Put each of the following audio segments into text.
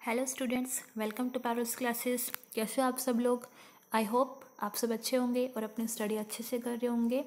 Hello students, welcome to पैरल्स classes. कैसे हो आप सब लोग? आई होप आप सब अच्छे होंगे और अपनी स्टडी अच्छे से कर रहे होंगे।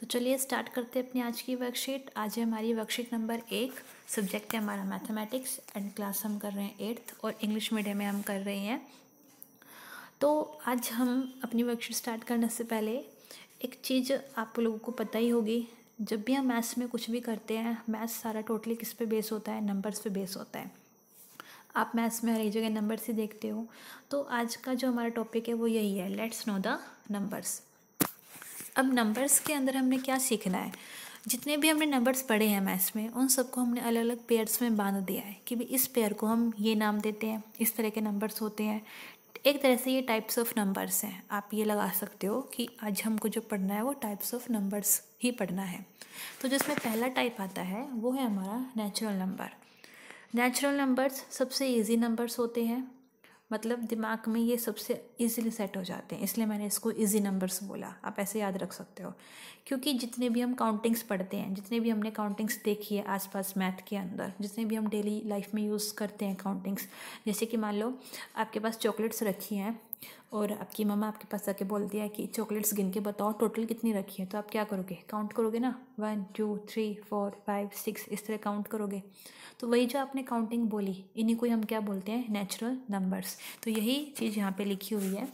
तो चलिए स्टार्ट करते हैं अपनी आज की वर्कशीट। आज है हमारी वर्कशीट नंबर 1। सब्जेक्ट है हमारा मैथमेटिक्स एंड क्लास हम कर रहे हैं 8th और इंग्लिश मीडियम में हम कर रहे हैं। तो आज हम अपनी वर्कशीट स्टार्ट करने से पहले एक चीज़ आप लोगों को पता ही होगी, जब भी हम मैथ्स में कुछ भी करते हैं, मैथ्स सारा टोटली किस पे बेस होता है? नंबर्स पे बेस होता है। आप मैथ्स में हर एक जगह नंबर्स ही देखते हो। तो आज का जो हमारा टॉपिक है वो यही है, लेट्स नो द नंबर्स। अब नंबर्स के अंदर हमने क्या सीखना है? जितने भी हमने नंबर्स पढ़े हैं मैथ्स में, उन सबको हमने अलग अलग पेयर्स में बांध दिया है कि भाई इस पेयर को हम ये नाम देते हैं, इस तरह के नंबर्स होते हैं। एक तरह से ये टाइप्स ऑफ नंबर्स हैं। आप ये लगा सकते हो कि आज हमको जो पढ़ना है वो टाइप्स ऑफ नंबर्स ही पढ़ना है। तो जिसमें पहला टाइप आता है वो है हमारा नेचुरल नंबर। नेचुरल नंबर्स सबसे इजी नंबर्स होते हैं, मतलब दिमाग में ये सबसे इजीली सेट हो जाते हैं, इसलिए मैंने इसको इजी नंबर्स बोला। आप ऐसे याद रख सकते हो, क्योंकि जितने भी हम काउंटिंग्स पढ़ते हैं, जितने भी हमने काउंटिंग्स देखी है आसपास मैथ के अंदर, जितने भी हम डेली लाइफ में यूज़ करते हैं काउंटिंग्स, जैसे कि मान लो आपके पास चॉकलेट्स रखी हैं और आपकी मम्मा आपके पास आके बोलती है कि चॉकलेट्स गिन के बताओ टोटल कितनी रखी है, तो आप क्या करोगे? काउंट करोगे ना, 1 2 3 4 5 6 इस तरह काउंट करोगे। तो वही जो आपने काउंटिंग बोली, इन्हीं को हम क्या बोलते हैं? Natural numbers. तो यही चीज़ यहाँ पे लिखी हुई है,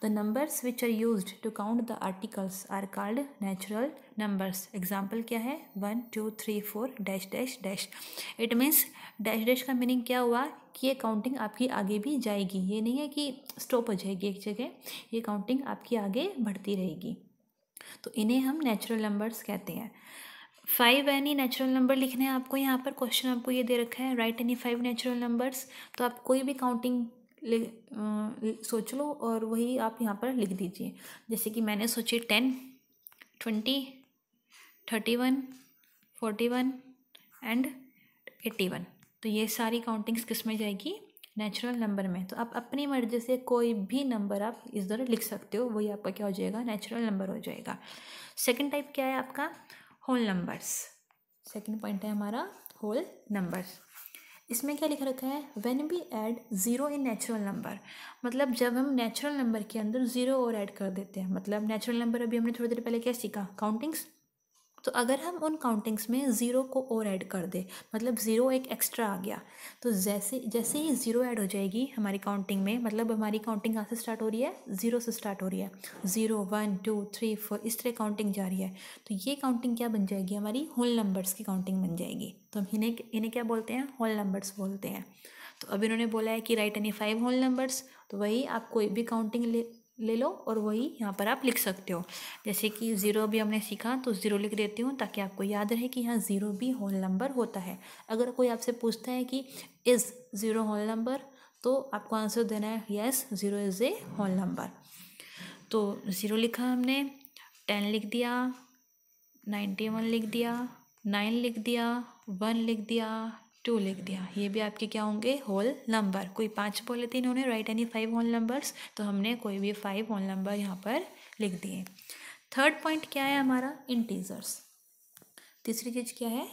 the numbers which are used to count the articles are called natural numbers. Example क्या है? 1 2 3 4 dash dash dash. It means dash dash का मीनिंग क्या हुआ कि ये काउंटिंग आपकी आगे भी जाएगी, ये नहीं है कि स्टॉप हो जाएगी एक जगह, ये काउंटिंग आपकी आगे बढ़ती रहेगी। तो इन्हें हम नेचुरल नंबर्स कहते हैं। 5 एनी नेचुरल नंबर लिखने हैं आपको। यहाँ पर क्वेश्चन आपको ये दे रखा है, राइट एनी 5 नेचुरल नंबर्स। तो आप कोई भी काउंटिंग सोच लो और वही आप यहाँ पर लिख दीजिए। जैसे कि मैंने सोची 10 20 31 41 एंड 81। तो ये सारी काउंटिंग्स किस में जाएगी? नेचुरल नंबर में। तो आप अपनी मर्जी से कोई भी नंबर आप इस तरह लिख सकते हो, वही आपका क्या हो जाएगा? नेचुरल नंबर हो जाएगा। सेकंड टाइप क्या है आपका? Whole numbers. सेकंड पॉइंट है हमारा होल नंबर्स। इसमें क्या लिखा रखा है? When we add zero in natural number, मतलब जब हम नेचुरल नंबर के अंदर ज़ीरो और ऐड कर देते हैं। मतलब नेचुरल नंबर अभी हमने थोड़ी देर पहले क्या सीखा? काउंटिंग्स। तो अगर हम उन काउंटिंग्स में ज़ीरो को और ऐड कर दे, मतलब ज़ीरो एक एक्स्ट्रा आ गया, तो जैसे जैसे ही ज़ीरो ऐड हो जाएगी हमारी काउंटिंग में, मतलब हमारी काउंटिंग कहाँ से स्टार्ट हो रही है? ज़ीरो से स्टार्ट हो रही है। 0 1 2 3 4 इस तरह काउंटिंग जा रही है। तो ये काउंटिंग क्या बन जाएगी? हमारी होल नंबर्स की काउंटिंग बन जाएगी। तो हम इन्हें क्या बोलते हैं? होल नंबर्स बोलते हैं। तो अब इन्होंने बोला है कि राइट एनी 5 होल नंबर्स, तो वही आप कोई भी काउंटिंग ले लो और वही यहाँ पर आप लिख सकते हो। जैसे कि ज़ीरो भी हमने सीखा, तो ज़ीरो लिख देती हूँ ताकि आपको याद रहे कि यहाँ ज़ीरो भी होल नंबर होता है। अगर कोई आपसे पूछता है कि इज़ ज़ीरो होल नंबर, तो आपको आंसर देना है yes zero is a whole number. तो ज़ीरो लिखा हमने, 10 लिख दिया, 91 लिख दिया, 9 लिख दिया, 1 लिख दिया, 2 लिख दिया। ये भी आपके क्या होंगे? Whole number. कोई 5 बोले थे इन्होंने, राइट एनी 5 होल नंबर्स, तो हमने कोई भी 5 होल नंबर यहाँ पर लिख दिए। थर्ड पॉइंट क्या है हमारा? इंटीजर्स। तीसरी चीज़ क्या है?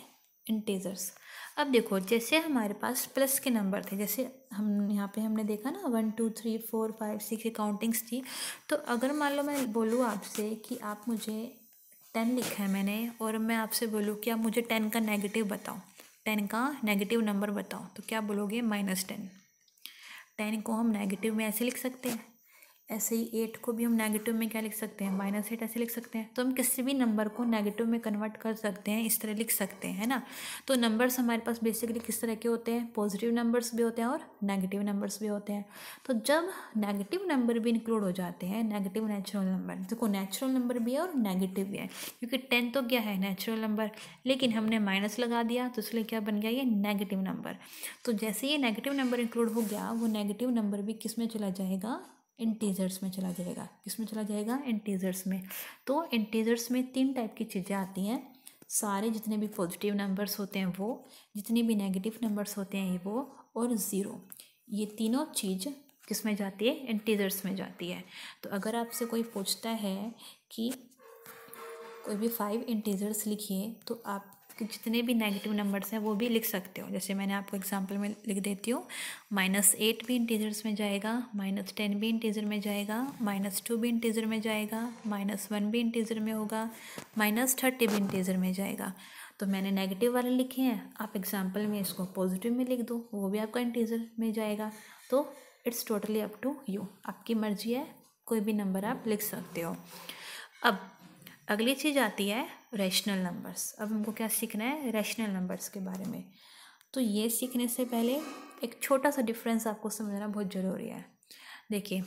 इंटीजर्स। अब देखो, जैसे हमारे पास प्लस के नंबर थे, जैसे हम यहाँ पे हमने देखा ना 1 2 3 4 5 6 की काउंटिंग्स थी। तो अगर मान लो मैं बोलूँ आपसे कि आप मुझे 10 लिखा है मैंने, और मैं आपसे बोलूँ कि आप मुझे 10 का नेगेटिव बताओ, 10 का नेगेटिव नंबर बताओ, तो क्या बोलोगे? -10। 10 को हम नेगेटिव में ऐसे लिख सकते हैं, ऐसे ही 8 को भी हम नेगेटिव में क्या लिख सकते हैं? -8 ऐसे लिख सकते हैं। तो हम किसी भी नंबर को नेगेटिव में कन्वर्ट कर सकते हैं, इस तरह लिख सकते हैं, है ना। तो नंबर्स हमारे पास बेसिकली किस तरह के होते हैं? पॉजिटिव नंबर्स भी होते हैं और नेगेटिव नंबर्स भी होते हैं। तो जब नेगेटिव नंबर भी इंक्लूड हो जाते हैं, नेगेटिव नेचुरल नंबर, देखो नेचुरल नंबर भी है और नेगेटिव भी है, क्योंकि 10 तो क्या है? नेचुरल नंबर, लेकिन हमने माइनस लगा दिया तो इसलिए क्या बन गया? ये नेगेटिव नंबर। तो जैसे ये नेगेटिव नंबर इंक्लूड हो गया, वो नेगेटिव नंबर भी किस में चला जाएगा? इंटीजर्स में चला जाएगा। किस में चला जाएगा? इंटीजर्स में। तो इंटीजर्स में 3 टाइप की चीज़ें आती हैं। सारे जितने भी पॉजिटिव नंबर्स होते हैं वो, जितने भी नेगेटिव नंबर्स होते हैं वो, और ज़ीरो, ये तीनों चीज़ किस में जाती है? इंटीजर्स में जाती है। तो अगर आपसे कोई पूछता है कि कोई भी 5 इंटीजर्स लिखिए, तो आप कि जितने भी नेगेटिव नंबर्स हैं वो भी लिख सकते हो। जैसे मैंने आपको एग्जांपल में लिख देती हूँ, -8 भी इंटीजर्स में जाएगा, -10 भी इंटीजर में जाएगा, -2 भी इंटीजर में जाएगा, -1 भी इंटीजर में होगा, -30 भी इंटीजर में जाएगा। तो मैंने नेगेटिव वाले लिखे हैं, आप एग्जाम्पल में इसको पॉजिटिव में लिख दो, वो भी आपका इंटीजर में जाएगा। तो it's totally up to you, आपकी मर्जी है, कोई भी नंबर आप लिख सकते हो। अब अगली चीज़ आती है रैशनल नंबर्स। अब हमको क्या सीखना है, रैशनल नंबर्स के बारे में। तो ये सीखने से पहले एक छोटा सा डिफरेंस आपको समझना बहुत ज़रूरी है। देखिए,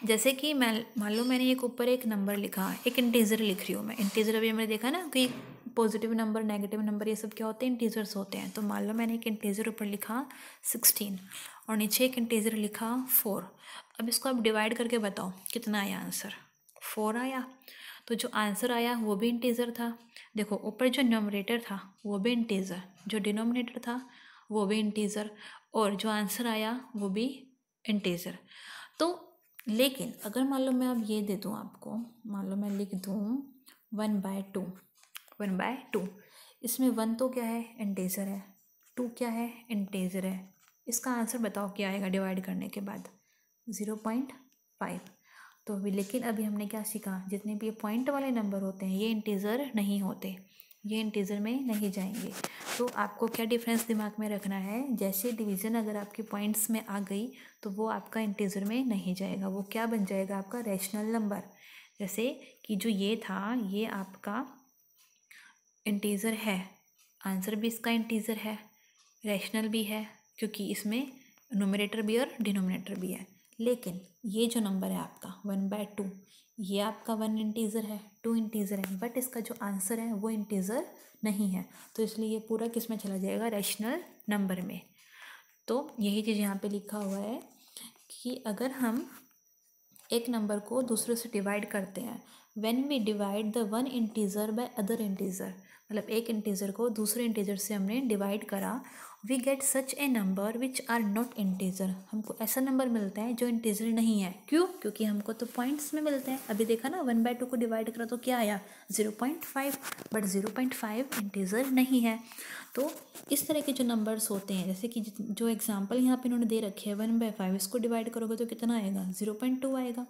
जैसे कि मैं मान लो मैंने एक ऊपर एक नंबर लिखा, एक इंटीजर लिख रही हूँ मैं। इंटीजर अभी हमने देखा ना कि पॉजिटिव नंबर, नेगेटिव नंबर, ये सब क्या होते हैं, इंटीजर्स होते हैं। तो मान लो मैंने एक इंटीजर ऊपर लिखा 16 और नीचे एक इंटीजर लिखा 4। अब इसको आप डिवाइड करके बताओ कितना आया आंसर, 4 आया। तो जो आंसर आया वो भी इंटीजर था। देखो ऊपर जो न्यूमरेटर था वो भी इंटीजर, जो डिनोमिनेटर था वो भी इंटीजर, और जो आंसर आया वो भी इंटीजर। तो लेकिन अगर मान लो मैं अब ये दे दूँ आपको, मान लो मैं लिख दूँ 1/2, 1/2, इसमें 1 तो क्या है, इंटीजर है, 2 क्या है, इंटीजर है। इसका आंसर बताओ क्या आएगा डिवाइड करने के बाद, 0.5। तो अभी लेकिन अभी हमने क्या सीखा, जितने भी पॉइंट वाले नंबर होते हैं ये इंटीजर नहीं होते, ये इंटीजर में नहीं जाएंगे। तो आपको क्या डिफरेंस दिमाग में रखना है, जैसे डिवीज़न अगर आपकी पॉइंट्स में आ गई तो वो आपका इंटीजर में नहीं जाएगा, वो क्या बन जाएगा, आपका रैशनल नंबर। जैसे कि जो ये था ये आपका इंटीजर है, आंसर भी इसका इंटीजर है, रैशनल भी है क्योंकि इसमें न्यूमरेटर भी और डिनोमिनेटर भी है। लेकिन ये जो नंबर है आपका 1/2, ये आपका 1 इंटीजर है, 2 इंटीजर है, बट इसका जो आंसर है वो इंटीजर नहीं है। तो इसलिए ये पूरा किस में चला जाएगा, रैशनल नंबर में। तो यही चीज़ यहाँ पे लिखा हुआ है कि अगर हम एक नंबर को दूसरे से डिवाइड करते हैं, when we divide the one integer by other integer, मतलब एक इंटीजर को दूसरे इंटीजर से हमने डिवाइड करा, we get such a number which are not integer, हमको ऐसा नंबर मिलता है जो इंटीजर नहीं है। क्यों, क्योंकि हमको तो पॉइंट्स में मिलते हैं। अभी देखा ना 1/2 को डिवाइड करा तो क्या आया, 0.5, बट 0.5 इंटीजर नहीं है। तो इस तरह के जो नंबर्स होते हैं, जैसे कि जो एग्जाम्पल यहाँ पे इन्होंने दे रखे हैं 1/5, इसको डिवाइड करोगे तो कितना आएगा, 0.2 आएगा।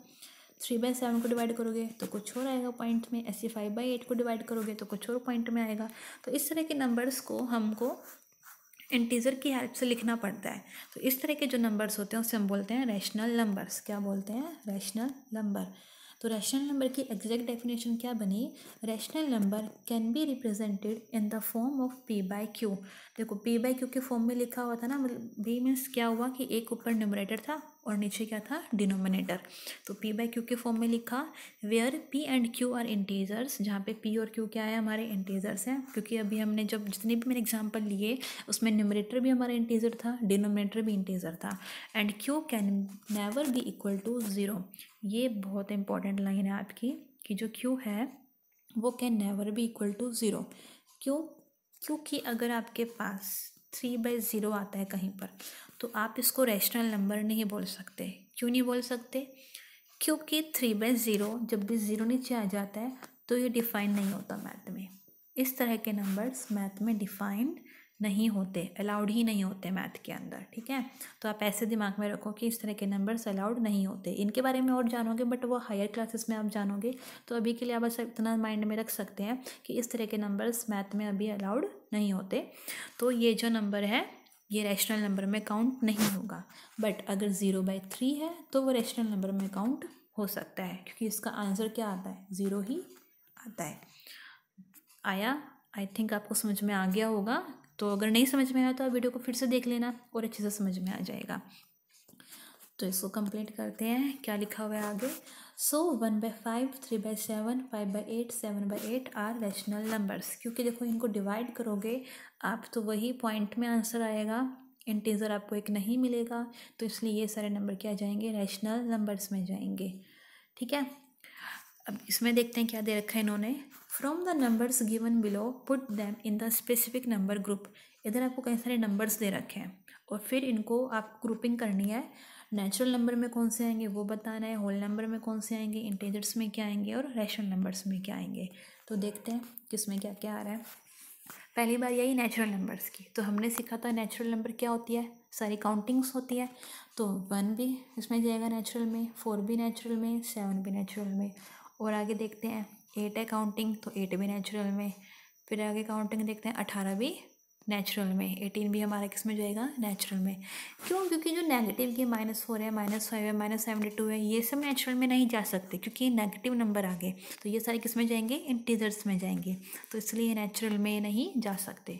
3/7 को डिवाइड करोगे तो कुछ और आएगा पॉइंट में, ऐसे 5/8 को डिवाइड करोगे तो कुछ और पॉइंट में आएगा। तो इस तरह के नंबर्स को हमको इंटीजर की हेल्प से लिखना पड़ता है। तो इस तरह के जो नंबर्स होते हैं उसे हम बोलते हैं रैशनल नंबर्स। क्या बोलते हैं, रैशनल नंबर। तो रैशनल नंबर की एग्जैक्ट डेफिनेशन क्या बनी, rational number can be represented in the form of p/q। देखो p/q के फॉर्म में लिखा हुआ था ना, मतलब b मीन्स क्या हुआ कि एक ऊपर न्यूमरेटर था और नीचे क्या था, डिनोमिनेटर। तो p/q के फॉर्म में लिखा where p and q are integers, जहाँ पे p और q क्या है, हमारे इंटीजर्स हैं। क्योंकि अभी हमने जब जितने भी मैंने एग्जाम्पल लिए उसमें न्यूमरेटर भी हमारा इंटीजर था, डिनोमिनेटर भी इंटीजर था। And q can never be equal to 0। ये बहुत इंपॉर्टेंट लाइन है आपकी कि जो q है वो can never be equal to 0। क्यों, क्योंकि अगर आपके पास 3/0 आता है कहीं पर तो आप इसको रैशनल नंबर नहीं बोल सकते। क्यों नहीं बोल सकते, क्योंकि 3/0 जब भी 0 नीचे आ जाता है तो ये डिफाइन नहीं होता मैथ में। इस तरह के नंबर्स मैथ में डिफाइन नहीं होते, अलाउड ही नहीं होते मैथ के अंदर, ठीक है। तो आप ऐसे दिमाग में रखो कि इस तरह के नंबर्स अलाउड नहीं होते। इनके बारे में और जानोगे बट वो हायर क्लासेस में आप जानोगे। तो अभी के लिए आप बस इतना माइंड में रख सकते हैं कि इस तरह के नंबर्स मैथ में अभी अलाउड नहीं होते। तो ये जो नंबर है ये रैशनल नंबर में काउंट नहीं होगा। बट अगर 0/3 है तो वो रैशनल नंबर में काउंट हो सकता है, क्योंकि इसका आंसर क्या आता है, 0 ही आता है। आया, आई थिंक आपको समझ में आ गया होगा। तो अगर नहीं समझ में आया तो आप वीडियो को फिर से देख लेना और अच्छे से समझ में आ जाएगा। तो इसको कंप्लीट करते हैं, क्या लिखा हुआ है आगे। सो 1/5, 3/7, 5/8, 7/8 आर रैशनल नंबर्स। क्योंकि देखो इनको डिवाइड करोगे आप तो वही पॉइंट में आंसर आएगा, इंटीजर आपको एक नहीं मिलेगा। तो इसलिए ये सारे नंबर क्या जाएंगे, रैशनल नंबर्स में जाएंगे, ठीक है। अब इसमें देखते हैं क्या दे रखा है इन्होंने, from the numbers given below put them in the specific number group. इधर आपको कई सारे नंबर्स दे रखे हैं और फिर इनको आप ग्रुपिंग करनी है। नेचुरल नंबर में कौन से आएंगे वो बताना है, होल नंबर में कौन से आएंगे, इंटीजर्स में क्या आएंगे और रैशनल नंबर्स में क्या आएंगे। तो देखते हैं किसमें क्या क्या आ रहा है। पहली बार यही नेचुरल नंबर्स की, तो हमने सीखा था नेचुरल नंबर क्या होती है, सारी काउंटिंग्स होती है। तो 1 भी इसमें जाएगा नेचुरल में, 4 भी नेचुरल में, 7 भी नेचुरल में। और आगे देखते हैं 8 है काउंटिंग, तो 8 भी नेचुरल में। फिर आगे काउंटिंग देखते हैं 18 भी नेचुरल में, 18 भी हमारा किस में जाएगा, नेचुरल में। क्यों? क्योंकि जो नेगेटिव की -4 है, -5 है, -72 है, ये सब नेचुरल में नहीं जा सकते क्योंकि ये नेगेटिव नंबर आ गए। तो ये सारे किस में जाएंगे, इंटीजर्स में जाएंगे, तो इसलिए नेचुरल में नहीं जा सकते।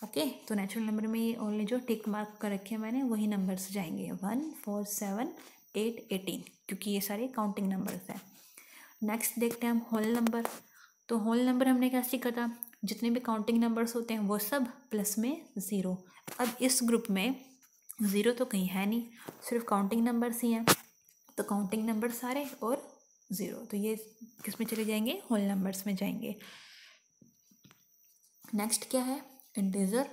ओके, तो नेचुरल नंबर में ओनली जो टिक मार्क कर रखे हैं मैंने वही नंबर्स जाएंगे, 1, 4, 7, 8, 18, क्योंकि ये सारे काउंटिंग नंबर्स हैं। नेक्स्ट देखते हैं हम होल नंबर। तो होल नंबर हमने क्या सीखा था, जितने भी काउंटिंग नंबर्स होते हैं वो सब प्लस में ज़ीरो। अब इस ग्रुप में ज़ीरो तो कहीं है नहीं, सिर्फ काउंटिंग नंबर्स ही हैं, तो काउंटिंग नंबर सारे और ज़ीरो, तो ये किस में चले जाएंगे, होल नंबर्स में जाएंगे। नेक्स्ट क्या है, इंटीजर।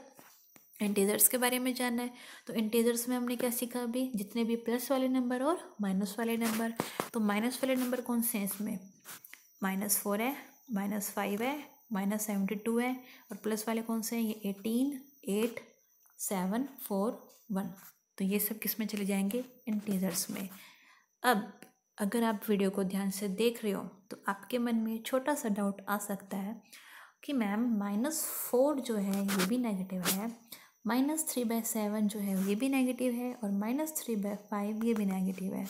इंटीजर्स के बारे में जानना है, तो इंटीजर्स में हमने क्या सीखा अभी, जितने भी प्लस वाले नंबर और माइनस वाले नंबर। तो माइनस वाले नंबर कौन से हैं इसमें, -4 है, -5 है, -72 है, और प्लस वाले कौन से हैं, ये 18, 8, 7, 4, 1। तो ये सब किस में चले जाएंगे, इंटीजर्स में। अब अगर आप वीडियो को ध्यान से देख रहे हो तो आपके मन में छोटा सा डाउट आ सकता है कि मैम -4 जो है ये भी नेगेटिव है, -3/7 जो है ये भी नेगेटिव है, और -3/5 ये भी नेगेटिव है।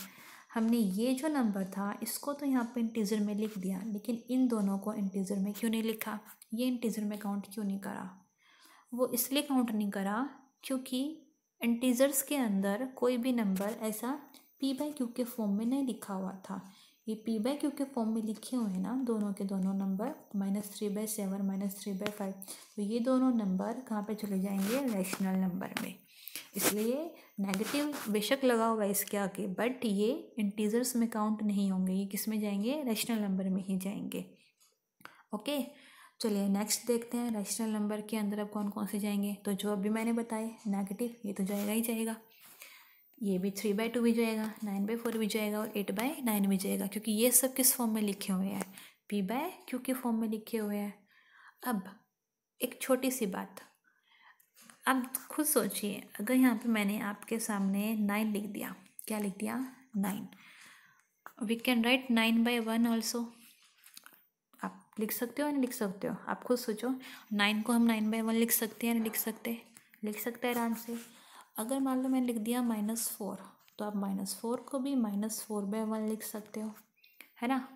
हमने ये जो नंबर था इसको तो यहाँ पे इंटीजर में लिख दिया, लेकिन इन दोनों को इंटीजर में क्यों नहीं लिखा, ये इंटीजर में काउंट क्यों नहीं करा? वो इसलिए काउंट नहीं करा क्योंकि इंटीजर्स के अंदर कोई भी नंबर ऐसा p/q के फॉर्म में नहीं लिखा हुआ था। ये p/q के फॉर्म में लिखे हुए हैं ना दोनों के दोनों नंबर, -3/7, -3/5, तो ये दोनों नंबर कहाँ पे चले जाएंगे, रैशनल नंबर में। इसलिए नेगेटिव बेशक लगा हुआ है इसके आगे, बट ये इंटीजर्स में काउंट नहीं होंगे, ये किस में जाएंगे, रैशनल नंबर में ही जाएंगे। ओके, चलिए नेक्स्ट देखते हैं रैशनल नंबर के अंदर अब कौन कौन से जाएंगे। तो जो अभी मैंने बताए नेगेटिव, ये तो जाएगा ही जाएगा, ये भी 3/2 भी जाएगा, 9/4 भी जाएगा, और 8/9 भी जाएगा, क्योंकि ये सब किस फॉर्म में लिखे हुए हैं, p/q के फॉर्म में लिखे हुए हैं। अब एक छोटी सी बात, अब खुद सोचिए, अगर यहाँ पे मैंने आपके सामने 9 लिख दिया, क्या लिख दिया, 9, वी कैन राइट 9/1 ऑल्सो। आप लिख सकते हो या नहीं लिख सकते हो, आप खुद सोचो, 9 को हम 9/1 लिख सकते हैं या नहीं लिख सकते, लिख सकते हैं आराम से। अगर मान लो मैंने लिख दिया -4, तो आप -4 को भी -4/1 लिख सकते हो, है ना।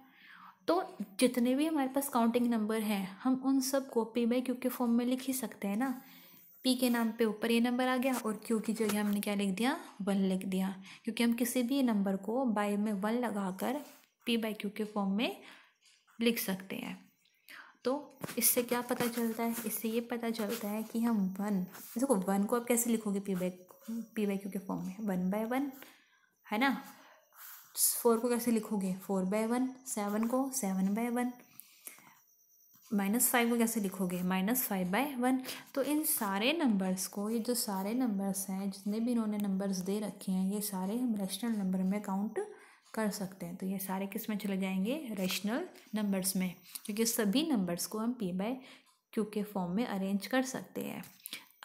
तो जितने भी हमारे पास काउंटिंग नंबर हैं हम उन सब को p/q के फॉर्म में लिख ही सकते हैं ना। p के नाम पे ऊपर ये नंबर आ गया, और q की जगह हमने क्या लिख दिया, 1 लिख दिया, क्योंकि हम किसी भी नंबर को बाय में 1 लगाकर p/q के फॉर्म में लिख सकते हैं। तो इससे क्या पता चलता है, इससे ये पता चलता है कि हम 1, देखो 1 को आप कैसे लिखोगे p/q के फॉर्म में, 1/1, है ना। 4 को कैसे लिखोगे, 4/1, 7 को 7/1, -5 को कैसे लिखोगे, -5/1। तो इन सारे नंबर्स को, ये जो सारे नंबर्स हैं जितने भी इन्होंने नंबर्स दे रखे हैं, ये सारे हम रैशनल नंबर में काउंट कर सकते हैं। तो ये सारे किस में चले जाएंगे, रैशनल नंबर्स में, क्योंकि सभी नंबर्स को हम p/q के फॉर्म में अरेंज कर सकते हैं।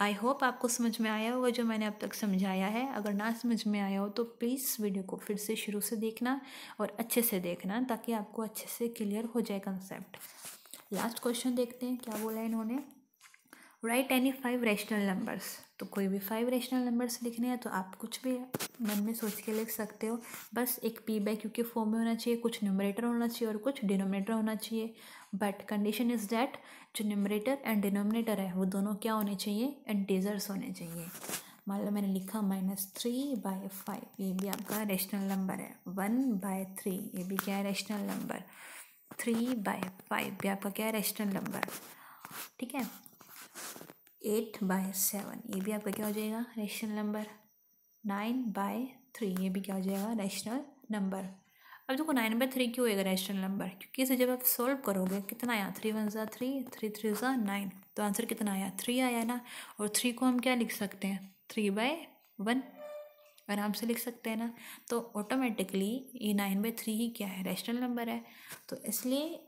आई होप आपको समझ में आया होगा जो मैंने अब तक समझाया है। अगर ना समझ में आया हो तो प्लीज़ वीडियो को फिर से शुरू से देखना और अच्छे से देखना, ताकि आपको अच्छे से क्लियर हो जाए कंसेप्ट। लास्ट क्वेश्चन देखते हैं क्या बोला है इन्होंने, राइट एनी 5 रैशनल नंबर्स। तो कोई भी 5 रैशनल नंबर्स लिखने हैं तो आप कुछ भी मन में सोच के लिख सकते हो, बस एक p/q के फॉर्म में होना चाहिए, कुछ न्यूमरेटर होना चाहिए और कुछ डिनोमिनेटर होना चाहिए, बट कंडीशन इज़ दैट जो न्यूमरेटर एंड डिनोमिनेटर है वो दोनों क्या होने चाहिए, इंटीजर्स होने चाहिए। मान लो मैंने लिखा -3/5, ये भी आपका रैशनल नंबर है, 1/3 ये भी क्या है, रैशनल नंबर, 3/5 भी आपका क्या है, रैशनल नंबर, ठीक है। 8/7 ये भी आपका क्या हो जाएगा, रैशनल नंबर। 9/3 ये भी क्या हो जाएगा, रैशनल नंबर। अब देखो 9/3 क्यों होएगा रैशनल नंबर, क्योंकि इसे जब आप सॉल्व करोगे कितना आया, 3 1 ज़ा 3, 3 3 ज़ा 9, तो आंसर कितना आया, 3 आया ना। और 3 को हम क्या लिख सकते हैं, 3/1 आराम से लिख सकते हैं ना। तो ऑटोमेटिकली ये 9/3 ही क्या है, रैशनल नंबर है। तो इसलिए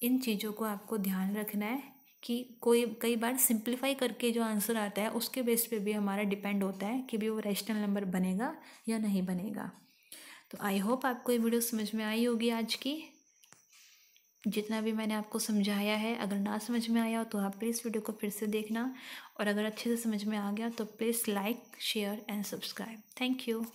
इन चीज़ों को आपको ध्यान रखना है कि कई बार सिंप्लीफाई करके जो आंसर आता है उसके बेस पे भी हमारा डिपेंड होता है कि भी वो रैशनल नंबर बनेगा या नहीं बनेगा। तो आई होप आपको ये वीडियो समझ में आई होगी आज की, जितना भी मैंने आपको समझाया है। अगर ना समझ में आया हो तो आप प्लीज़ वीडियो को फिर से देखना, और अगर अच्छे से समझ में आ गया तो please like, share and subscribe. Thank you.